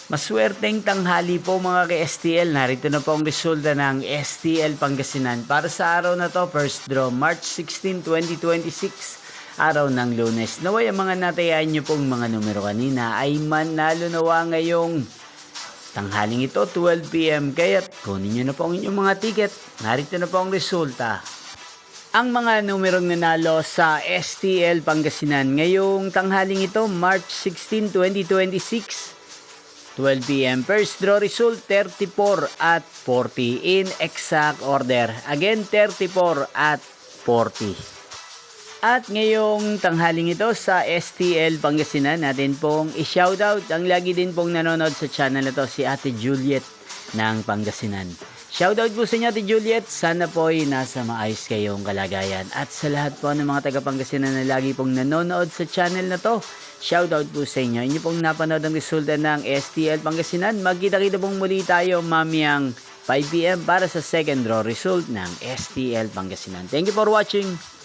Maswerteng tanghali po mga ka-STL. Narito na po ang resulta ng STL Pangasinan para sa araw na to, first draw, March 16, 2026, araw ng Lunes. Naway ang mga natayaan nyo pong mga numero kanina ay manalo nawa ngayong tanghaling ito, 12 PM. Kaya't kunin nyo na po ang inyong mga ticket. Narito na po ang resulta. Ang mga numerong nanalo sa STL Pangasinan ngayong tanghaling ito, March 16, 2026, 12 PM. First draw result, 34 at 40 in exact order. Again, 34 at 40. At ngayong tanghaling ito sa STL Pangasinan, natin pong i-shoutout ang lagi din pong nanonood sa channel na to, si Ate Juliet ng Pangasinan. Shoutout po sa inyo, Ate Juliet. Sana po ay nasa maayos kayong kalagayan. At sa lahat po ng mga taga Pangasinan na lagi pong nanonood sa channel na to, shoutout po sa inyo. Inyo pong napanood ang resulta ng STL Pangasinan. Magkita-kita pong muli tayo mamayang 5 PM para sa second draw result ng STL Pangasinan. Thank you for watching.